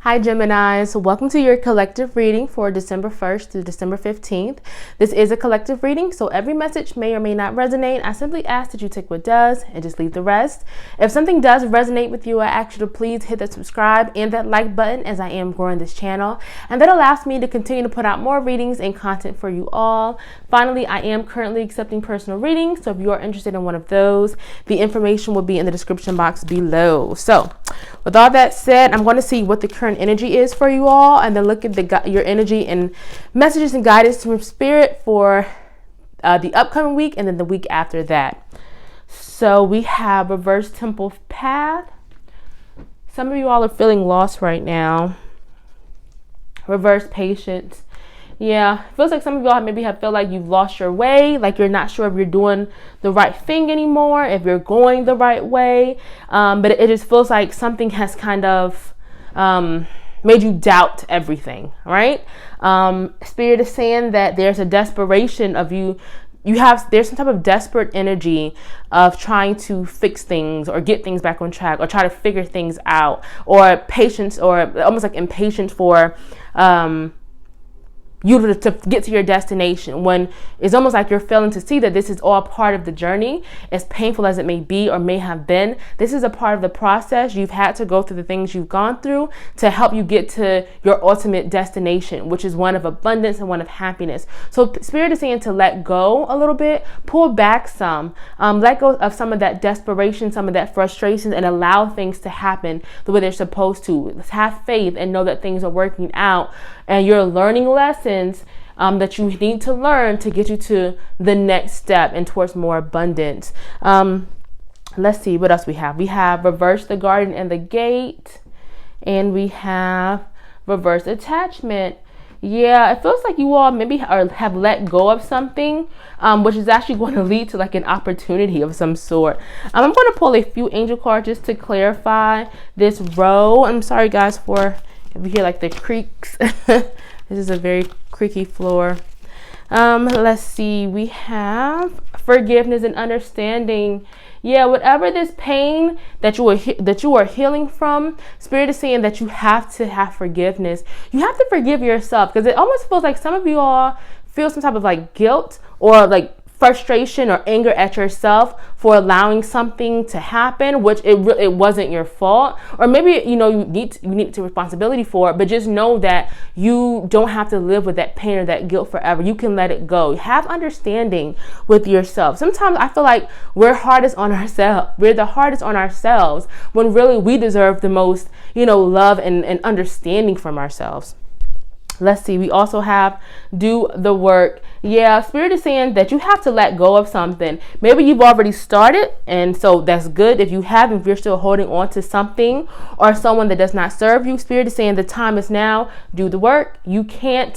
Hi Geminis, welcome to your collective reading for December 1st through December 15th. This is a collective reading, so every message may or may not resonate. I simply ask that you take what does and just leave the rest. If something does resonate with you, I ask you to please hit that subscribe and that like button, as I am growing this channel, and that allows me to continue to put out more readings and content for you all. Finally, I am currently accepting personal readings, so if you are interested in one of those, the information will be in the description box below. So with all that said, I'm going to see what the current energy is for you all, and then look at your energy and messages and guidance from spirit for the upcoming week and then the week after that. So we have reverse temple path. Some of you all are feeling lost right now. Reverse patience. Yeah, it feels like some of y'all maybe feel like you've lost your way, like you're not sure if you're doing the right thing anymore, if you're going the right way. But it just feels like something has kind of made you doubt everything, right? Spirit is saying that there's a desperation of you. There's some type of desperate energy of trying to fix things or get things back on track or try to figure things out, or patience, or almost like impatience for you to get to your destination, when it's almost like you're failing to see that this is all part of the journey. As painful as it may be or may have been, this is a part of the process. You've had to go through the things you've gone through to help you get to your ultimate destination, which is one of abundance and one of happiness. So Spirit is saying to let go a little bit, pull back some, let go of some of that desperation, some of that frustration, and allow things to happen the way they're supposed to. Have faith and know that things are working out, and you're learning lessons that you need to learn to get you to the next step and towards more abundance. Let's see what else we have. We have reverse the garden and the gate, and we have reverse attachment. Yeah, it feels like you all maybe have let go of something, which is actually going to lead to like an opportunity of some sort. I'm going to pull a few angel cards just to clarify this row. I'm sorry guys for if you hear like the creaks. This is a very creaky floor. Let's see. We have forgiveness and understanding. Yeah, whatever this pain that you are healing from, Spirit is saying that you have to have forgiveness. You have to forgive yourself, because it almost feels like some of you all feel some type of like guilt or like frustration or anger at yourself for allowing something to happen, which it wasn't your fault, or maybe you need to take responsibility for it. But just know that you don't have to live with that pain or that guilt forever. You can let it go. Have understanding with yourself. Sometimes I feel like we're the hardest on ourselves when really we deserve the most, love and understanding from ourselves. Let's see. We also have do the work. Yeah, Spirit is saying that you have to let go of something. Maybe you've already started, and so that's good. If you haven't, if you're still holding on to something or someone that does not serve you, Spirit is saying the time is now. Do the work. You can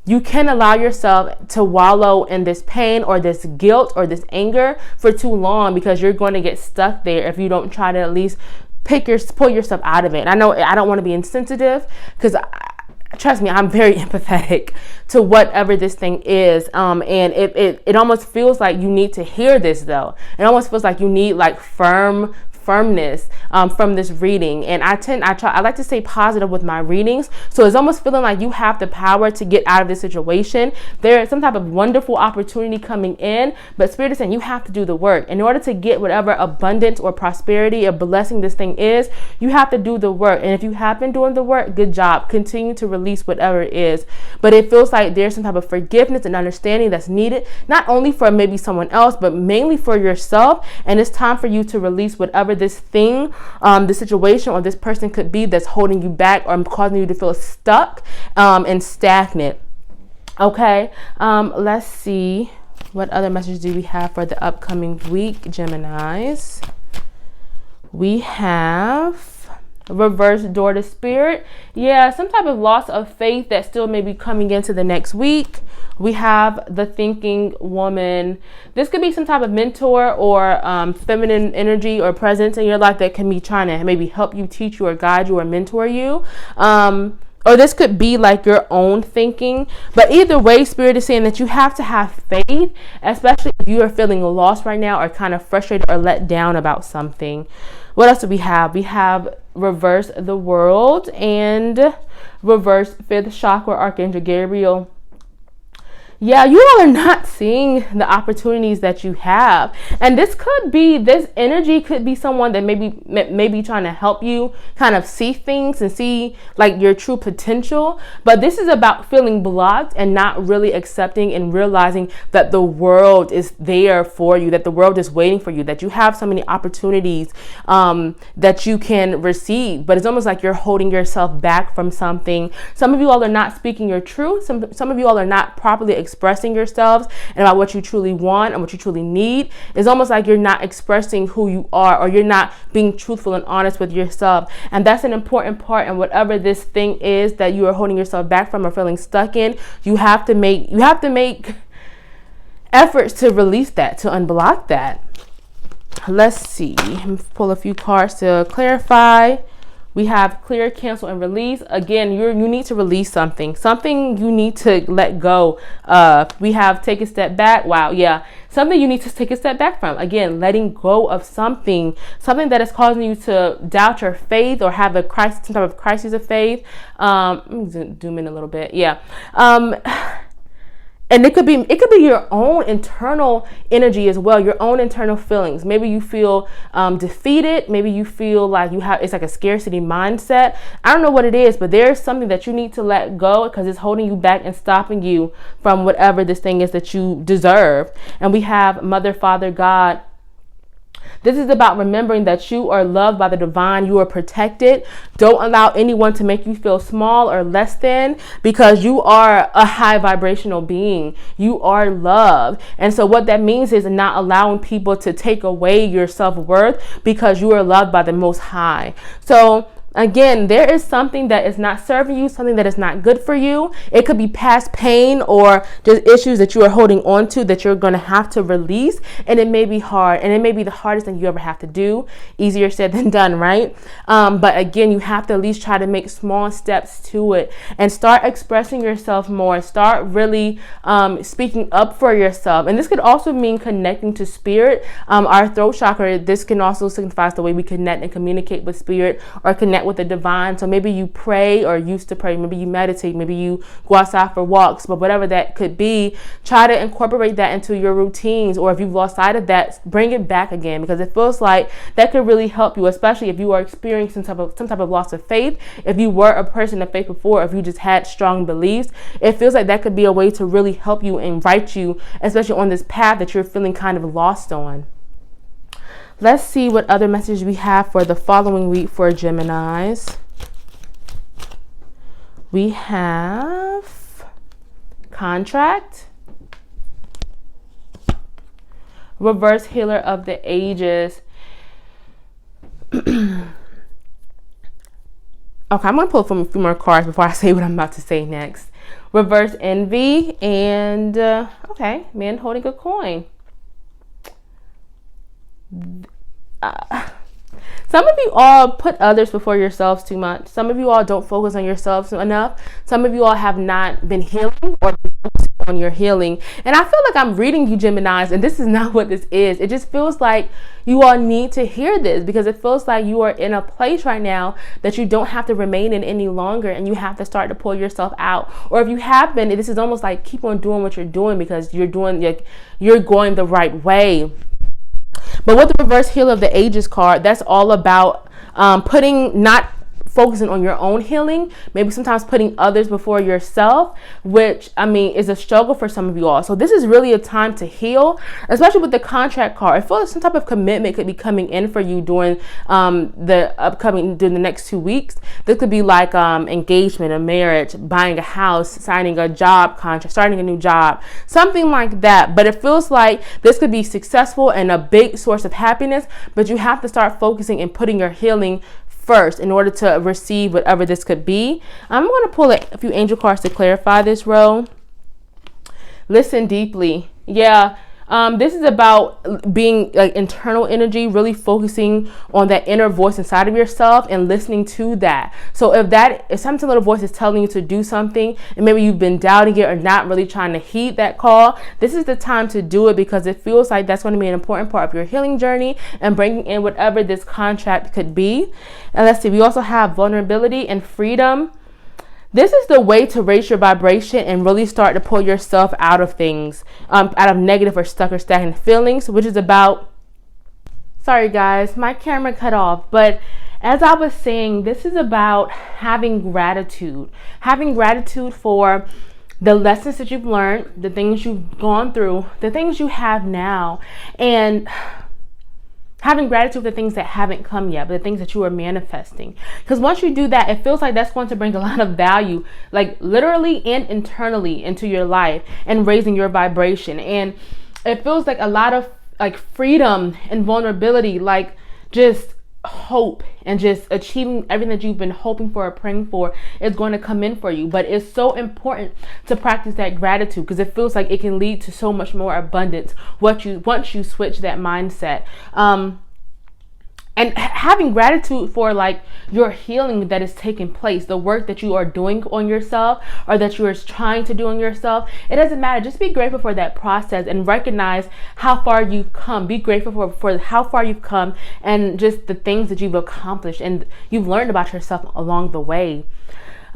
allow yourself to wallow in this pain or this guilt or this anger for too long, because you're going to get stuck there if you don't try to at least pull yourself out of it. And I know I don't want to be insensitive, because trust me, I'm very empathetic to whatever this thing is. And it almost feels like you need to hear this though. It almost feels like you need like firmness from this reading. And I like to stay positive with my readings. So it's almost feeling like you have the power to get out of this situation. There is some type of wonderful opportunity coming in, but Spirit is saying you have to do the work. In order to get whatever abundance or prosperity or blessing this thing is, you have to do the work. And if you have been doing the work, good job. Continue to release whatever it is. But it feels like there's some type of forgiveness and understanding that's needed, not only for maybe someone else, but mainly for yourself. And it's time for you to release whatever this thing, this situation or this person could be that's holding you back or causing you to feel stuck and stagnant. Okay, let's see. What other messages do we have for the upcoming week, Geminis? We have reverse door to spirit. Yeah, some type of loss of faith that still may be coming into the next week. We have the thinking woman. This could be some type of mentor or feminine energy or presence in your life that can be trying to maybe help you, teach you, or guide you, or mentor you. Or this could be like your own thinking. But either way, Spirit is saying that you have to have faith, especially if you are feeling lost right now or kind of frustrated or let down about something. What else do we have? We have reverse the world, and reverse 5th chakra, Archangel Gabriel. Yeah, you all are not seeing the opportunities that you have. And this energy could be someone that maybe trying to help you kind of see things and see like your true potential. But this is about feeling blocked and not really accepting and realizing that the world is there for you, that the world is waiting for you, that you have so many opportunities that you can receive. But it's almost like you're holding yourself back from something. Some of you all are not speaking your truth. Some of you all are not properly expressing yourselves and about what you truly want and what you truly need. It's almost like you're not expressing who you are, or you're not being truthful and honest with yourself. And that's an important part. And whatever this thing is that you are holding yourself back from or feeling stuck in, you have to make efforts to release that, to unblock that. Let's see. Let me pull a few cards to clarify. We have clear, cancel, and release. Again, you need to release something. Something you need to let go of. We have take a step back. Wow, yeah. Something you need to take a step back from. Again, letting go of something that is causing you to doubt your faith or have some type of crisis of faith. Let me zoom in a little bit. Yeah. And it could be your own internal energy as well, your own internal feelings. Maybe you feel defeated. Maybe you feel like it's like a scarcity mindset. I don't know what it is, but there's something that you need to let go because it's holding you back and stopping you from whatever this thing is that you deserve. And we have Mother, Father, God. This is about remembering that you are loved by the divine. You are protected. Don't allow anyone to make you feel small or less than, because you are a high vibrational being. You are loved. And so what that means is not allowing people to take away your self-worth, because you are loved by the Most High. So again, there is something that is not serving you, something that is not good for you. It could be past pain or just issues that you are holding on to that you're going to have to release. And it may be hard, and it may be the hardest thing you ever have to do. Easier said than done, right? But again, you have to at least try to make small steps to it and start expressing yourself more. Start really speaking up for yourself. And this could also mean connecting to spirit. Our throat chakra, this can also signify the way we connect and communicate with spirit or connect with the divine. So maybe you pray or used to pray, maybe you meditate, maybe you go outside for walks, but whatever that could be, try to incorporate that into your routines. Or if you've lost sight of that, bring it back again, because it feels like that could really help you, especially if you are experiencing some type of loss of faith. If you were a person of faith before, if you just had strong beliefs, it feels like that could be a way to really help you and right you, especially on this path that you're feeling kind of lost on. Let's see what other messages we have for the following week for Geminis. We have contract, reverse healer of the ages. Okay, I'm going to pull from a few more cards before I say what I'm about to say next. Reverse envy, and okay, man holding a coin. Some of you all put others before yourselves too much. Some of you all don't focus on yourselves enough. Some of you all have not been healing or been focusing on your healing. And I feel like I'm reading you, Geminis, and this is not what this is. It just feels like you all need to hear this, because it feels like you are in a place right now that you don't have to remain in any longer, and you have to start to pull yourself out. Or if you have been, this is almost like keep on doing what you're doing, because you're going the right way. But with the reverse healer of the ages card, that's all about not focusing on your own healing, maybe sometimes putting others before yourself, which is a struggle for some of you all. So this is really a time to heal, especially with the contract card. I feel like some type of commitment could be coming in for you during the next 2 weeks. This could be like engagement, a marriage, buying a house, signing a job contract, starting a new job, something like that. But it feels like this could be successful and a big source of happiness, but you have to start focusing and putting your healing first in order to receive whatever this could be. I'm going to pull a few angel cards to clarify this row. Listen deeply. Yeah. This is about being like internal energy, really focusing on that inner voice inside of yourself and listening to that. So if some little voice is telling you to do something and maybe you've been doubting it or not really trying to heed that call, this is the time to do it, because it feels like that's going to be an important part of your healing journey and bringing in whatever this contract could be. And let's see, we also have vulnerability and freedom. This is the way to raise your vibration and really start to pull yourself out of things, out of negative or stuck or stagnant feelings, which is about, sorry guys, my camera cut off. But as I was saying, this is about having gratitude for the lessons that you've learned, the things you've gone through, the things you have now, and having gratitude for the things that haven't come yet, but the things that you are manifesting. Because once you do that, it feels like that's going to bring a lot of value, like literally and internally, into your life and raising your vibration. And it feels like a lot of like freedom and vulnerability, like just hope and just achieving everything that you've been hoping for or praying for is going to come in for you. But it's so important to practice that gratitude, because it feels like it can lead to so much more abundance once you switch that mindset. And having gratitude for like your healing that is taking place, the work that you are doing on yourself or that you are trying to do on yourself, it doesn't matter. Just be grateful for that process and recognize how far you've come. Be grateful for how far you've come and just the things that you've accomplished and you've learned about yourself along the way.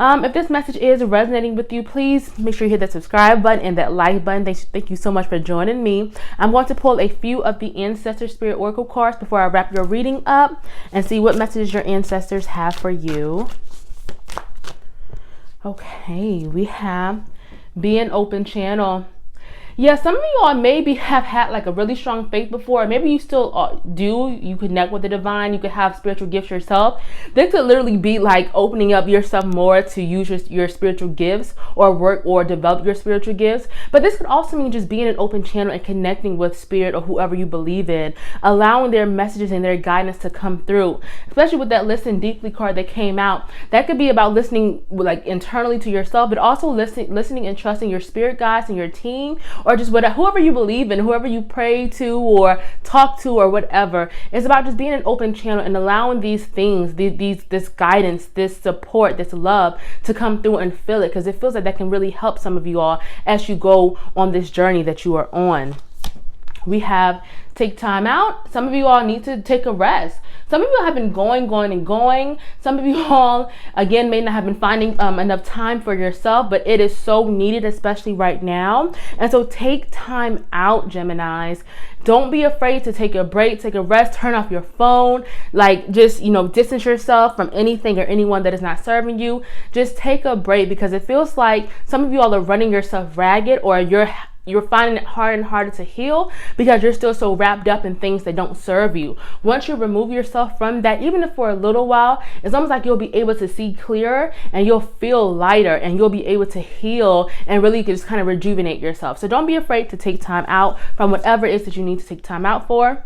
If this message is resonating with you, please make sure you hit that subscribe button and that like button. Thank you so much for joining me. I'm going to pull a few of the Ancestor Spirit Oracle cards before I wrap your reading up and see what messages your ancestors have for you. Okay, we have Be an Open Channel. Yeah, some of you all maybe have had like a really strong faith before, or maybe you still do. You connect with the divine, you could have spiritual gifts yourself. This could literally be like opening up yourself more to use your spiritual gifts or work or develop your spiritual gifts. But this could also mean just being an open channel and connecting with spirit or whoever you believe in, allowing their messages and their guidance to come through. Especially with that Listen Deeply card that came out. That could be about listening like internally to yourself, but also listening and trusting your spirit guides and your team, or just whoever you believe in, whoever you pray to or talk to or whatever. It's about just being an open channel and allowing these things, this guidance, this support, this love to come through and feel it, because it feels like that can really help some of you all as you go on this journey that you are on. We have take time out. Some of you all need to take a rest. Some of you have been going. Some of you all, again, may not have been finding enough time for yourself, but it is so needed, especially right now. And so take time out, Geminis. Don't be afraid to take a break, take a rest, turn off your phone, like just, distance yourself from anything or anyone that is not serving you. Just take a break, because it feels like some of you all are running yourself ragged, or you're finding it harder and harder to heal because you're still so wrapped up in things that don't serve you. Once you remove yourself from that, even if for a little while, it's almost like you'll be able to see clearer and you'll feel lighter and you'll be able to heal and really just kind of rejuvenate yourself. So don't be afraid to take time out from whatever it is that you need to take time out for.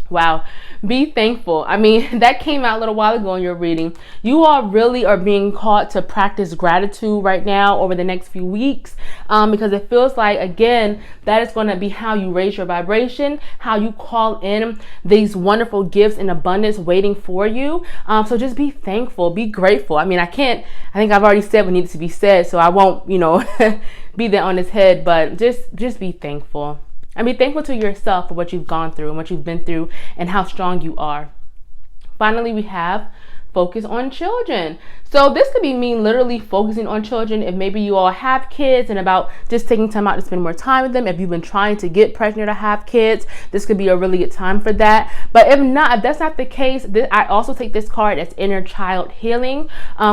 Wow. Be thankful. I mean, that came out a little while ago in your reading. You all really are being called to practice gratitude right now over the next few weeks, because it feels like, again, that is going to be how you raise your vibration, how you call in these wonderful gifts in abundance waiting for you. So just be thankful, be grateful. I mean, I think I've already said what needs to be said, so I won't, be there on his head, but just be thankful. And be thankful to yourself for what you've gone through and what you've been through and how strong you are. Finally, we have focus on children. So this could be me literally focusing on children. If maybe you all have kids and about just taking time out to spend more time with them. If you've been trying to get pregnant or have kids, this could be a really good time for that. But if that's not the case, I also take this card as inner child healing,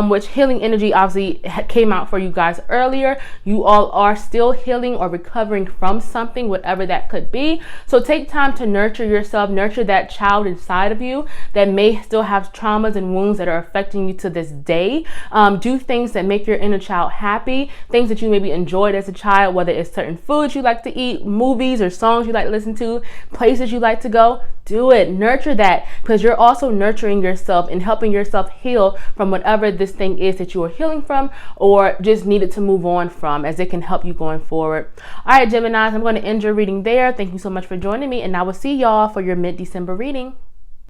which healing energy obviously came out for you guys earlier. You all are still healing or recovering from something, whatever that could be. So take time to nurture yourself, nurture that child inside of you that may still have traumas and wounds wounds that are affecting you to this day. Do things that make your inner child happy, things that you maybe enjoyed as a child, whether it's certain foods you like to eat, movies or songs you like to listen to, places you like to go. Do it. Nurture that, because you're also nurturing yourself and helping yourself heal from whatever this thing is that you are healing from or just needed to move on from, as it can help you going forward. All right, Geminis, I'm going to end your reading there. Thank you so much for joining me, and I will see y'all for your mid-December reading.